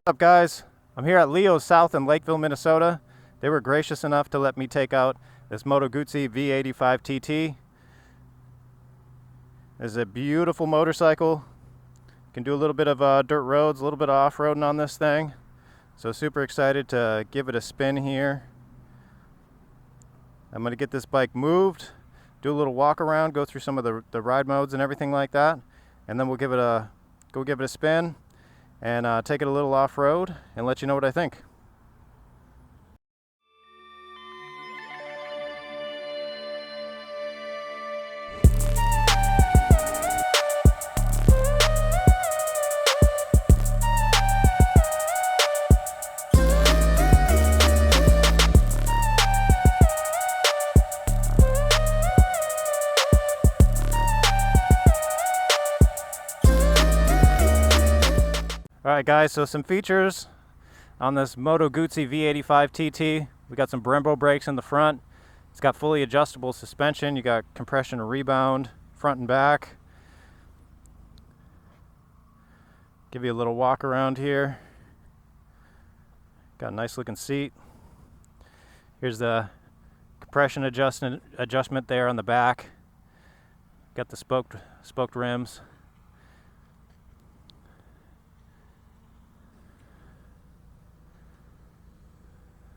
What's up, guys? I'm here at Leo's South in Lakeville, Minnesota. They were gracious enough to let me take out this Moto Guzi V85 TT. This is a beautiful motorcycle. You can do a little bit of dirt roads, a little bit of off-roading on this thing. So super excited to give it a spin here. I'm going to get this bike moved, do a little walk around, go through some of the ride modes and everything like that, and then we'll give it a spin and take it a little off-road and let you know what I think. Alright guys, so some features on this Moto Guzi V85 TT. We got some Brembo brakes in the front. It's got fully adjustable suspension. You got compression and rebound front and back. Give you a little walk around here. Got a nice looking seat. Here's the compression adjustment there on the back. Got the spoked rims.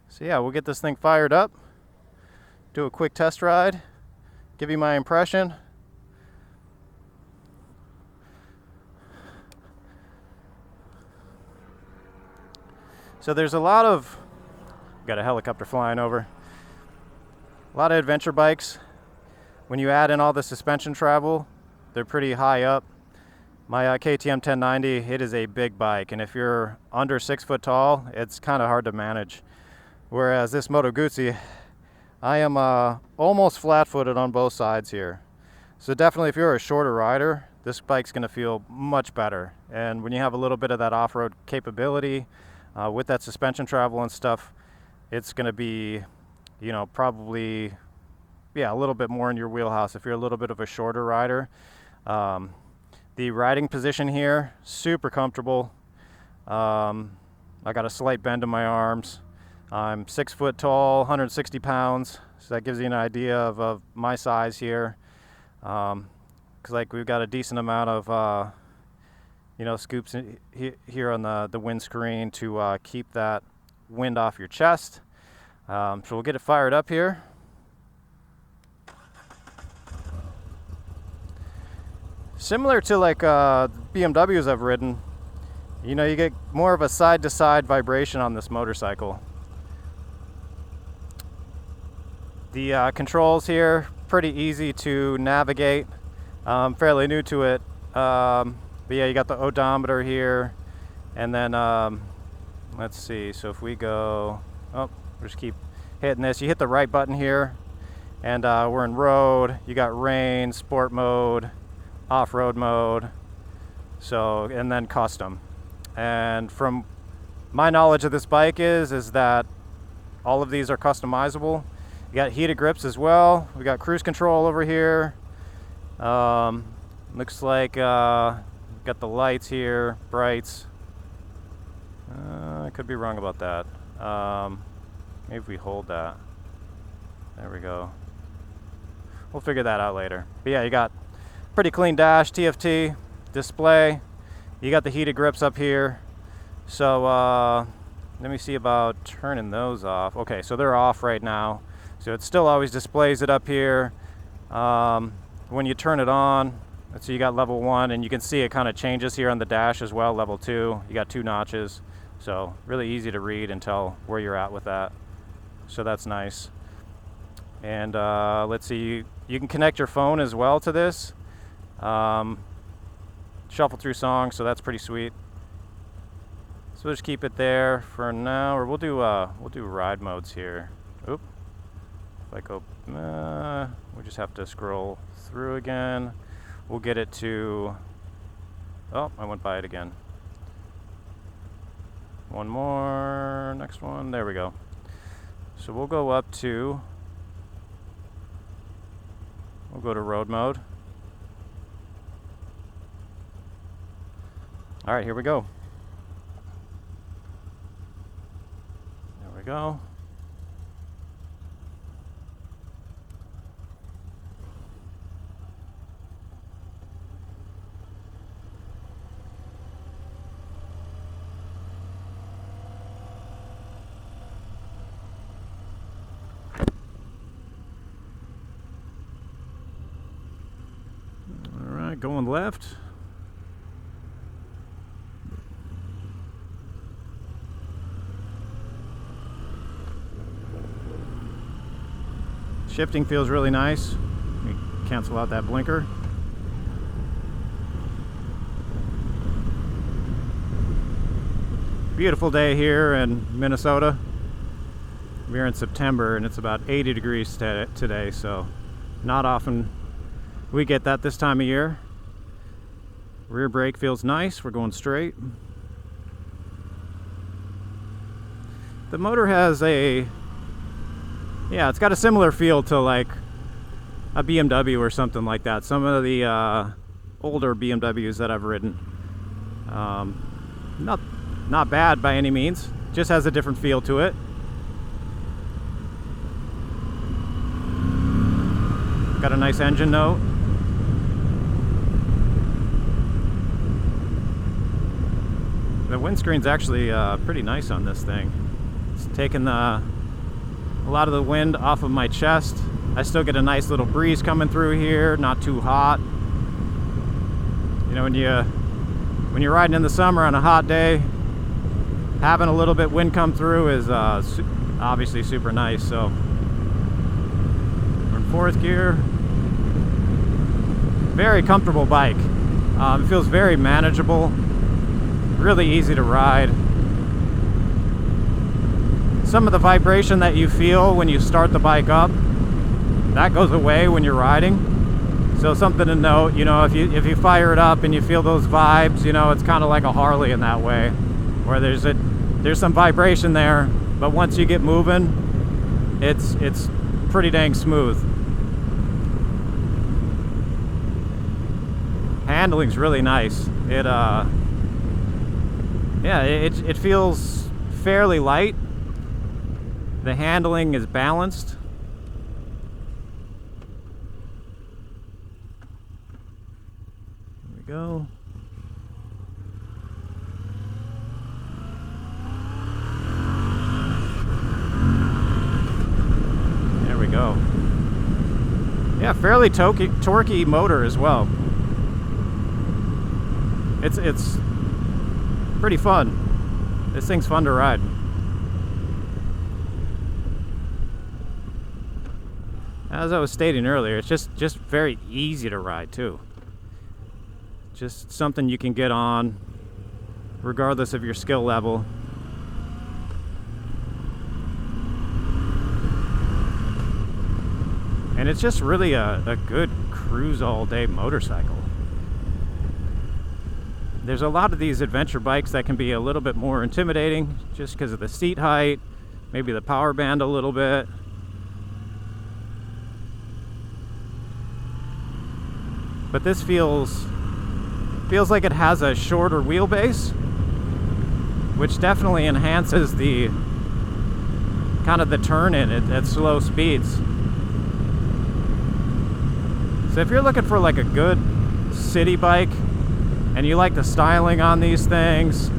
So yeah, we'll get this thing fired up, do a quick test ride, give you my impression. So there's got a helicopter flying over. A lot of adventure bikes. When you add in all the suspension travel, they're pretty high up. My KTM 1090, it is a big bike, and if you're under 6 foot tall, it's kind of hard to manage. Whereas this Moto Guzi, I am almost flat-footed on both sides here. So definitely if you're a shorter rider, this bike's going to feel much better. And when you have a little bit of that off-road capability with that suspension travel and stuff, it's going to be, you know, probably, yeah, a little bit more in your wheelhouse if you're a little bit of a shorter rider. The riding position here, super comfortable. I got a slight bend in my arms. I'm 6 foot tall, 160 pounds, so that gives you an idea of my size here. Because like we've got a decent amount of you know, scoops here on the windscreen to keep that wind off your chest. So we'll get it fired up here. Similar to like BMWs I've ridden, you know, you get more of a side-to-side vibration on this motorcycle. The controls here, pretty easy to navigate. Fairly new to it. But yeah, you got the odometer here. And then, let's see, so if we go, we'll just keep hitting this. You hit the right button here, and we're in road. You got rain, sport mode, off-road mode, so, and then custom. And from my knowledge of this bike is that all of these are customizable. You got heated grips as well. We got cruise control over here. Looks like got the lights here, brights. I could be wrong about that. Maybe if we hold that. There we go. We'll figure that out later. But yeah, you got pretty clean dash, TFT, display. You got the heated grips up here. So let me see about turning those off. Okay, so they're off right now. So it still always displays it up here. When you turn it on, let's see, you got level 1, and you can see it kind of changes here on the dash as well. Level 2, you got 2 notches. So really easy to read and tell where you're at with that. So that's nice. And let's see, you can connect your phone as well to this. Shuffle through songs, so that's pretty sweet. So we'll just keep it there for now, or we'll do ride modes here. Oop. If I go, we just have to scroll through again. We'll get it to, oh, I went by it again. One more, next one, there we go. So we'll go up to, we'll go to road mode. All right, here we go. we go. Going left. Shifting feels really nice. Let me cancel out that blinker. Beautiful day here in Minnesota. We're in September and it's about 80 degrees today, so not often we get that this time of year. Rear brake feels nice. We're going straight. The motor has it's got a similar feel to like a BMW or something like that. Some of the older BMWs that I've ridden. Not bad by any means. Just has a different feel to it. Got a nice engine note. The windscreen's actually pretty nice on this thing. It's taking a lot of the wind off of my chest. I still get a nice little breeze coming through here, not too hot. You know, when you're riding in the summer on a hot day, having a little bit wind come through is obviously super nice. So we're in 4th gear. Very comfortable bike. It feels very manageable. Really easy to ride. Some of the vibration that you feel when you start the bike up, that goes away when you're riding. So something to note, you know, if you fire it up and you feel those vibes, you know, it's kind of like a Harley in that way, where there's some vibration there, but once you get moving, it's pretty dang smooth. Handling's really nice. It feels fairly light. The handling is balanced. There we go. There we go. Yeah, fairly torquey motor as well. It's pretty fun. This thing's fun to ride. As I was stating earlier, it's just very easy to ride too. Just something you can get on regardless of your skill level. And it's just really a good cruise all day motorcycle. There's a lot of these adventure bikes that can be a little bit more intimidating just because of the seat height, maybe the power band a little bit. But this feels like it has a shorter wheelbase, which definitely enhances the kind of the turn in it at slow speeds. So if you're looking for like a good city bike and you like the styling on these things,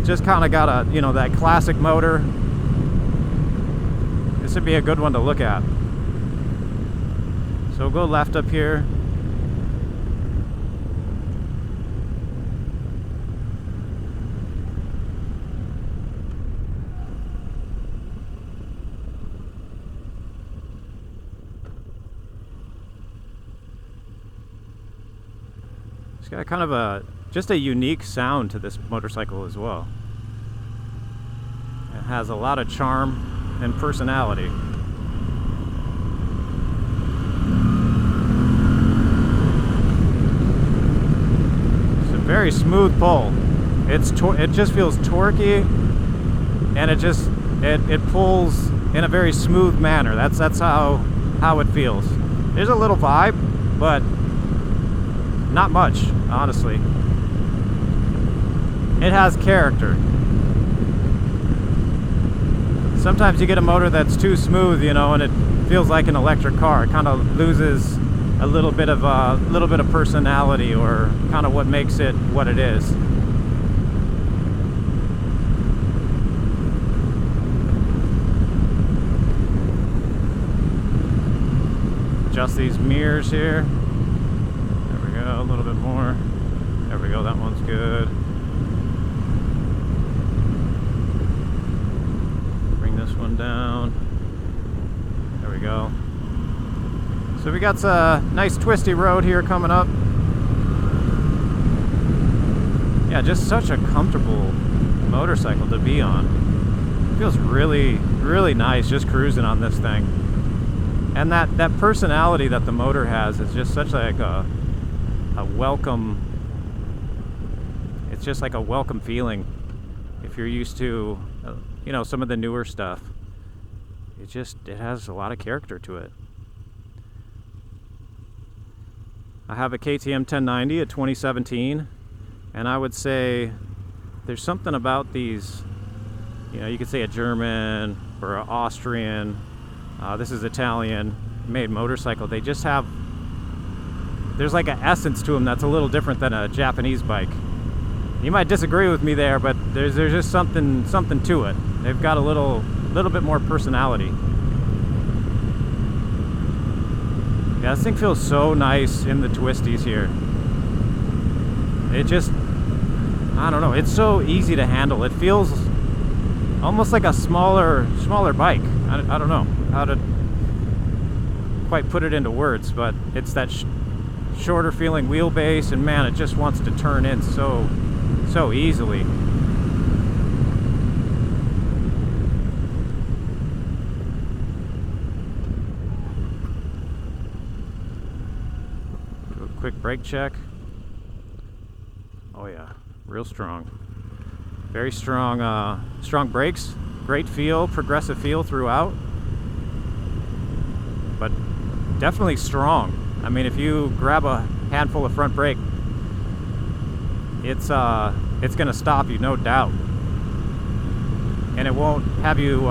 just kind of got a, you know, that classic motor, this would be a good one to look at. So we'll go left up here. It's got kind of just a unique sound to this motorcycle as well. It has a lot of charm and personality. It's a very smooth pull. It just feels torquey, and it pulls in a very smooth manner. That's how it feels. There's a little vibe, but not much, honestly. It has character. sometimes you get a motor that's too smooth, you know, and it feels like an electric car. It kind of loses a little bit of personality, or kind of what makes it what it is. Adjust these mirrors here. There we go, a little bit more. There we go, that one's good. Bring this one down. There we go. So we got a nice twisty road here coming up. Yeah, just such a comfortable motorcycle to be on. Feels really, really nice just cruising on this thing. And that personality that the motor has is just such like a welcome. It's just like a welcome feeling. If you're used to, you know, some of the newer stuff, it has a lot of character to it. I have a KTM 1090, a 2017, and I would say there's something about these, you know, you could say a German or an Austrian, this is Italian made motorcycle. They just have, there's like an essence to them that's a little different than a Japanese bike. You might disagree with me there, but there's just something to it. They've got a little bit more personality. Yeah, this thing feels so nice in the twisties here. It just, I don't know, it's so easy to handle. It feels almost like a smaller bike. I don't know how to quite put it into words, but it's that shorter feeling wheelbase, and man, it just wants to turn in so easily. Do a quick brake check. Oh yeah, real strong. Very strong, strong brakes. Great feel, progressive feel throughout. But definitely strong. I mean, if you grab a handful of front brake, it's gonna stop you, no doubt. And it won't have you,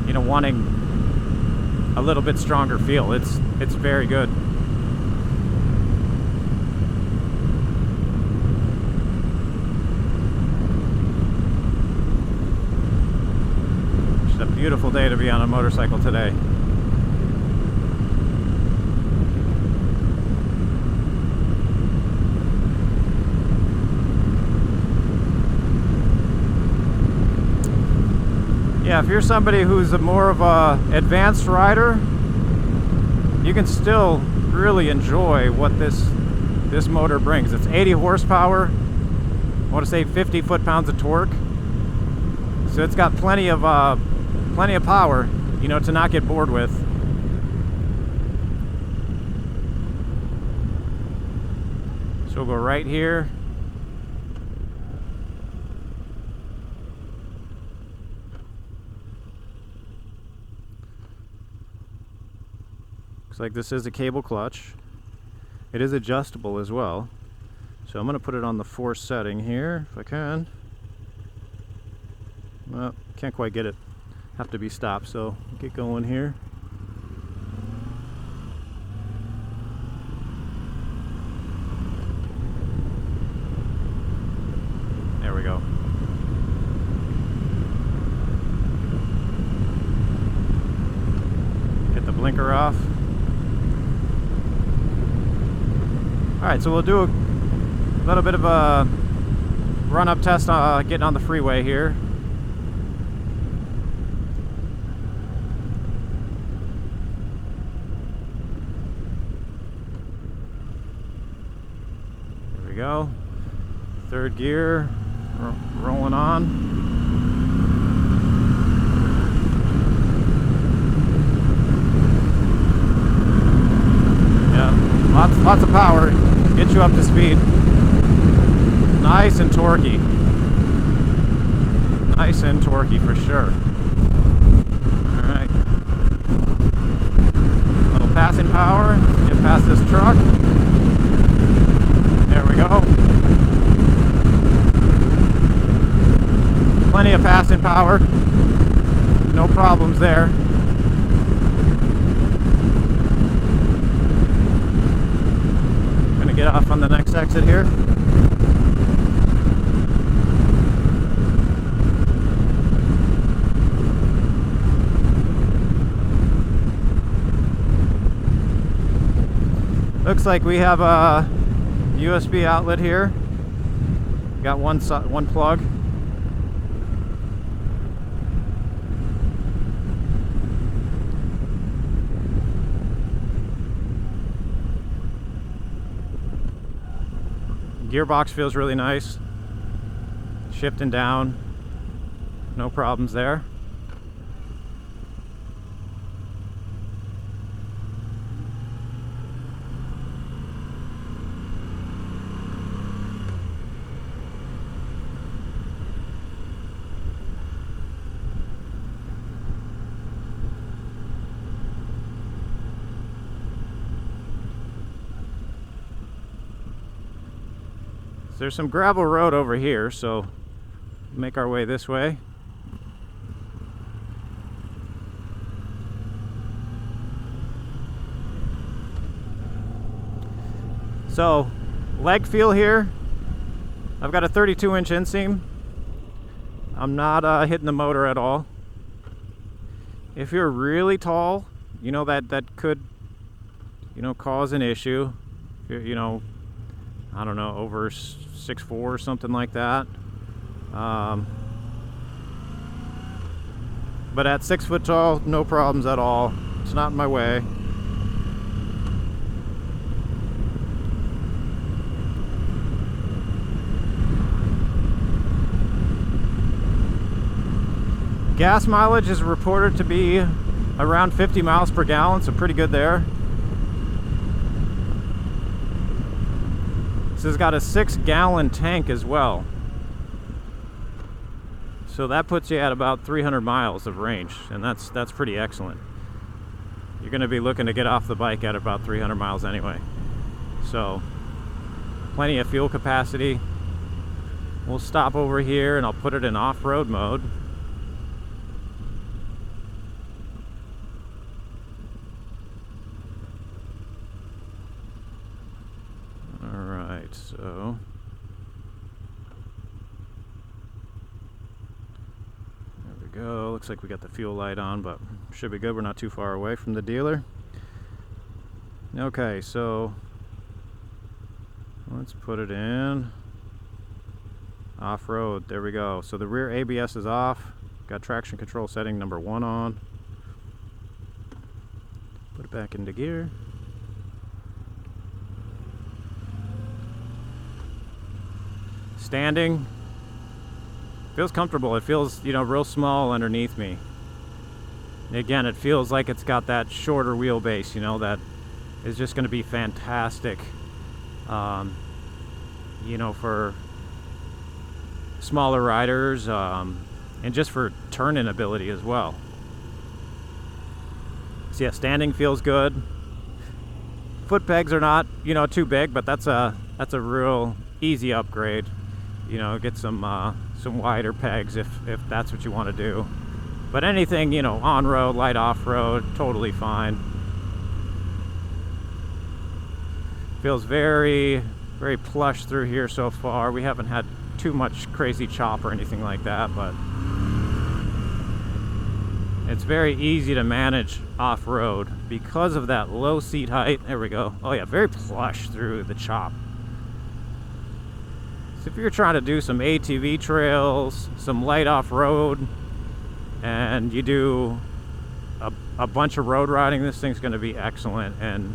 you know, wanting a little bit stronger feel. It's very good. It's a beautiful day to be on a motorcycle today. Yeah, if you're somebody who's more of a advanced rider, you can still really enjoy what this motor brings. It's 80 horsepower. I want to say 50 foot-pounds of torque. So it's got plenty of power, you know, to not get bored with. So we'll go right here. Looks like this is a cable clutch. It is adjustable as well. So I'm going to put it on the force setting here if I can. Well, can't quite get it. Have to be stopped, so get going here. There we go. Get the blinker off. Alright, so we'll do a little bit of a run-up test getting on the freeway here. There we go. Third gear, rolling on. Yeah, lots of power. Get you up to speed. Nice and torquey. Nice and torquey for sure. Alright. A little passing power. Get past this truck. There we go. Plenty of passing power. no problems there. Gonna get off on the next exit here. Looks like we have a USB outlet here. Got one plug. Gearbox feels really nice. Shifting down, no problems there. There's some gravel road over here, so make our way this way. So, leg feel here. I've got a 32-inch inseam. I'm not hitting the motor at all. If you're really tall, you know that could, cause an issue. If you're, I don't know, over 6'4" or something like that. But at 6 foot tall, no problems at all. It's not in my way. Gas mileage is reported to be around 50 miles per gallon, so pretty good there. This has got a 6-gallon tank as well. So that puts you at about 300 miles of range, and that's pretty excellent. You're going to be looking to get off the bike at about 300 miles anyway. So, plenty of fuel capacity. We'll stop over here and I'll put it in off-road mode. So there we go. Looks like we got the fuel light on, but should be good. We're not too far away from the dealer. Okay, so let's put it in off-road. There we go. So the rear ABS is off. Got traction control setting number 1 on. Put it back into gear. Standing feels comfortable. It feels, real small underneath me. And again, it feels like it's got that shorter wheelbase, that is just going to be fantastic, for smaller riders, and just for turning ability as well. So yeah, standing feels good. Foot pegs are not, too big, but that's a real easy upgrade. Get some wider pegs if that's what you want to do. But anything, on-road, light off-road, totally fine. Feels very, very plush through here so far. We haven't had too much crazy chop or anything like that, but it's very easy to manage off-road because of that low seat height. There we go. Oh yeah, very plush through the chop. So if you're trying to do some ATV trails, some light off-road, and you do a bunch of road riding, this thing's going to be excellent and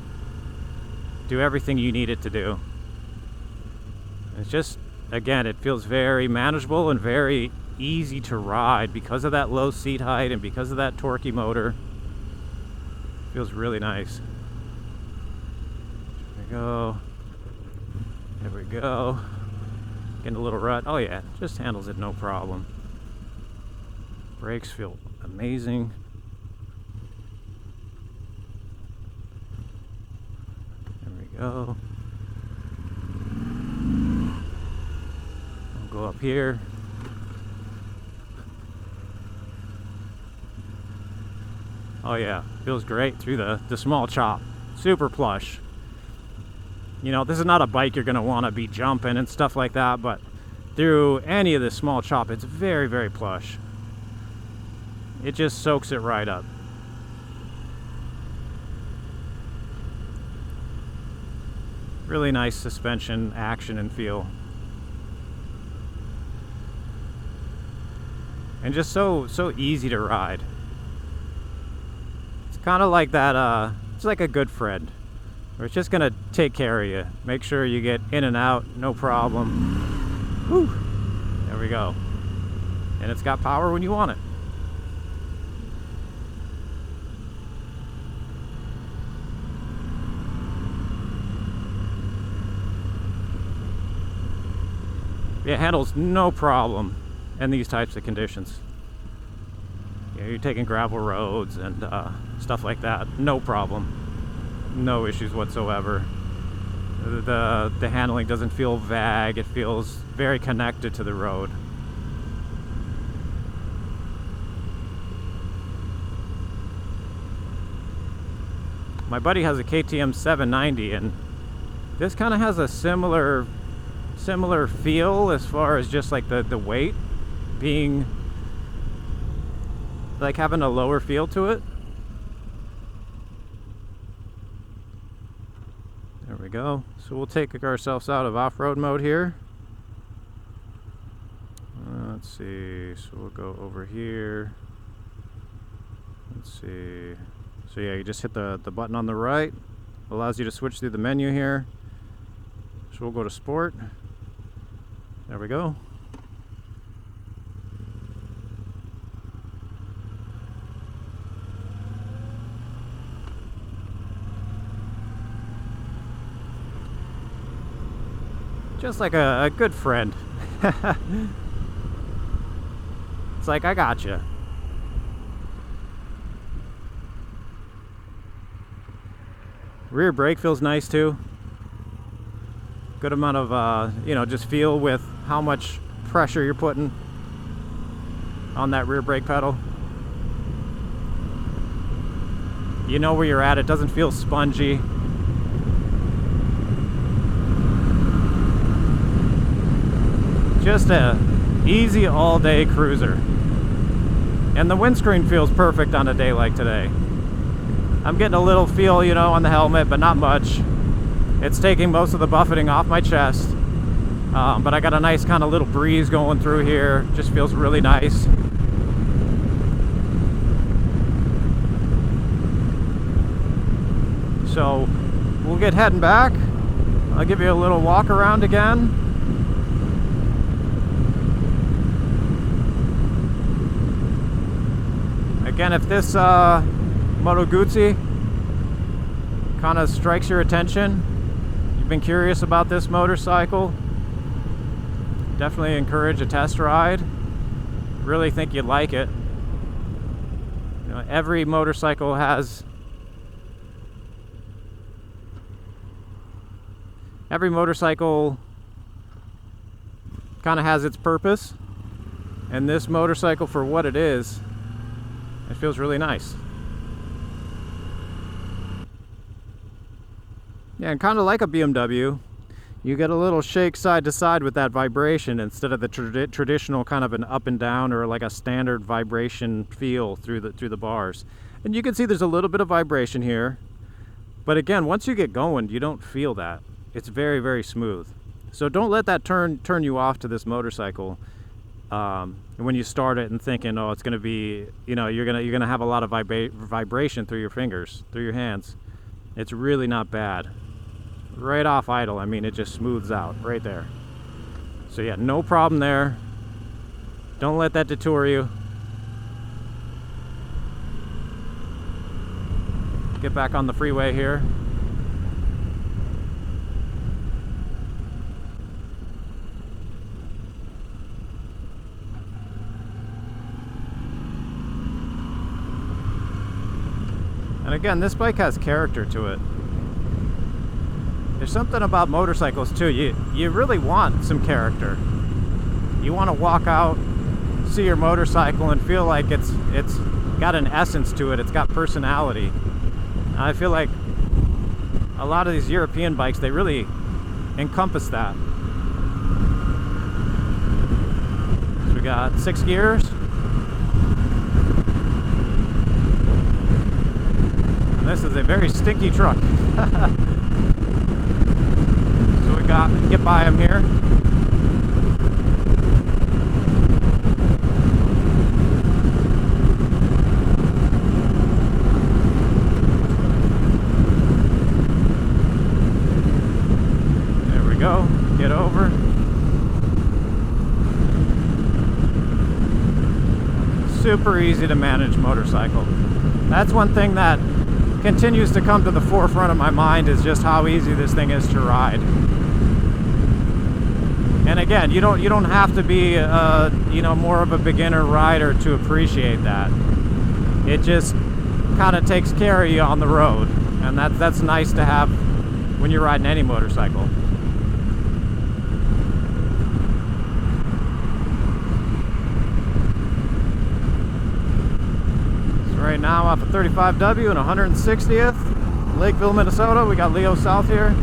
do everything you need it to do. It's just, again, it feels very manageable and very easy to ride because of that low seat height and because of that torquey motor. Feels really nice. There we go. There we go. Getting a little rut. Oh yeah, just handles it no problem. Brakes feel amazing. There we go. I'll go up here. Oh yeah, feels great through the small chop. Super plush. You know, this is not a bike you're going to want to be jumping and stuff like that, but through any of this small chop, it's very, very plush. It just soaks it right up. Really nice suspension action and feel. And just so easy to ride. It's kind of like that, it's like a good friend. Where it's just gonna take care of you. Make sure you get in and out, no problem. Whew. There we go. And it's got power when you want it. It handles no problem in these types of conditions. You know, you're taking gravel roads and stuff like that, no problem. No issues whatsoever. The handling doesn't feel vague. It feels very connected to the road. My buddy has a KTM 790, and this kind of has a similar feel as far as just like the weight being like having a lower feel to it. There we go. So we'll take ourselves out of off-road mode here. Let's see. So we'll go over here. Let's see. So yeah, you just hit the button on the right. Allows you to switch through the menu here. So we'll go to Sport. There we go. Just like a good friend. It's like, I got you. Rear brake feels nice too. Good amount of, you know, just feel with how much pressure you're putting on that rear brake pedal. You know where you're at. It doesn't feel spongy. Just a easy all-day cruiser. And the windscreen feels perfect on a day like today. I'm getting a little feel, you know, on the helmet, but not much. It's taking most of the buffeting off my chest. But I got a nice kind of little breeze going through here. Just feels really nice. So we'll get heading back. I'll give you a little walk around again. Again, if this Moto Guzi kind of strikes your attention, you've been curious about this motorcycle, definitely encourage a test ride. Really think you'd like it. You know, every motorcycle kind of has its purpose, and this motorcycle, for what it is, it feels really nice. Yeah, and kind of like a BMW, you get a little shake side to side with that vibration instead of the traditional kind of an up and down or like a standard vibration feel through the bars. And you can see there's a little bit of vibration here, but again, once you get going, you don't feel that. It's very, very smooth. So don't let that turn you off to this motorcycle. When you start it and thinking, oh, it's going to be, you know, you're gonna have a lot of vibration through your fingers, through your hands. It's really not bad. Right off idle, I mean, it just smooths out right there. So yeah, no problem there. Don't let that detour you. Get back on the freeway here. And again, this bike has character to it. There's something about motorcycles too. You really want some character. You want to walk out, see your motorcycle, and feel like it's got an essence to it. It's got personality. I feel like a lot of these European bikes, they really encompass that. So we got 6 gears. And this is a very stinky truck. So we got get by him here. Get over. Super easy to manage motorcycle. That's one thing that continues to come to the forefront of my mind, is just how easy this thing is to ride. And again, you don't have to be you know, more of a beginner rider to appreciate that. It just kind of takes care of you on the road, and that's nice to have when you're riding any motorcycle. Right now off of 35W and 160th, Lakeville, Minnesota. We got Leo South here,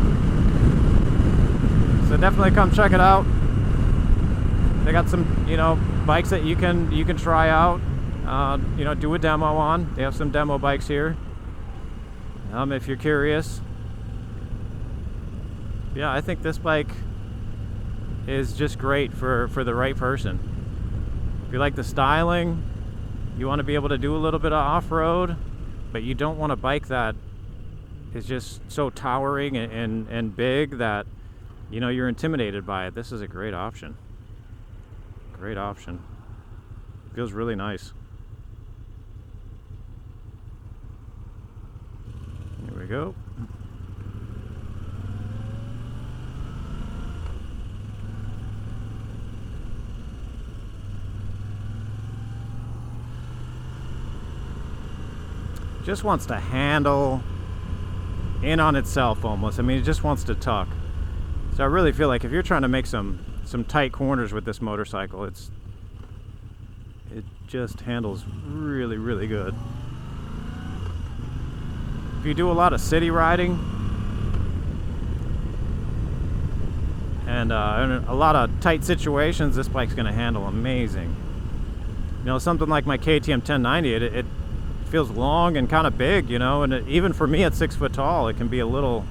so definitely come check it out. They got some, you know, bikes that you can try out, you know, do a demo on. They have some demo bikes here, if you're curious. Yeah, I think this bike is just great for the right person. If you like the styling, you want to be able to do a little bit of off-road, but you don't want a bike that is just so towering and big that, you know, you're intimidated by it. This is a great option. Great option. Feels really nice. Here we go. Just wants to handle in on itself almost. I mean, it just wants to tuck. So I really feel like if you're trying to make some tight corners with this motorcycle, it just handles really, really good. If you do a lot of city riding and a lot of tight situations, this bike's going to handle amazing. You know, something like my KTM 1090, it feels long and kind of big, you know, and even for me at 6 foot tall, it can be a little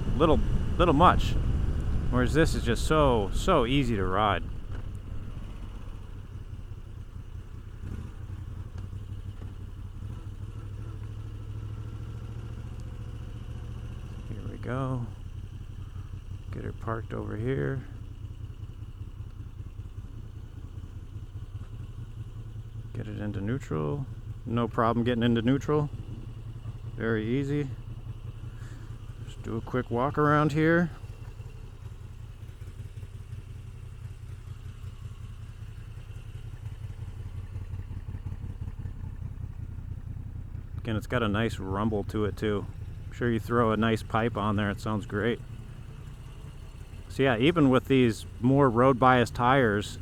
much. Whereas this is just so easy to ride. Here we go. Get her parked over here. Get it into neutral. No problem getting into neutral. Very easy. Just do a quick walk around here. Again, it's got a nice rumble to it too. I'm sure you throw a nice pipe on there, it sounds great. So yeah, even with these more road biased tires,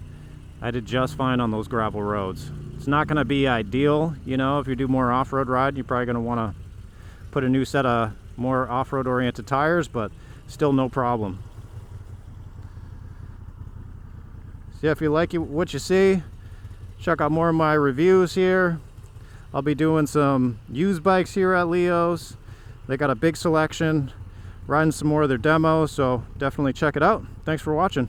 I did just fine on those gravel roads. It's not going to be ideal, you know, if you do more off-road riding, you're probably going to want to put a new set of more off-road oriented tires, but still no problem. So yeah, if you like what you see, check out more of my reviews here. I'll be doing some used bikes here at Leo's. They got a big selection, riding some more of their demos, so definitely check it out. Thanks for watching.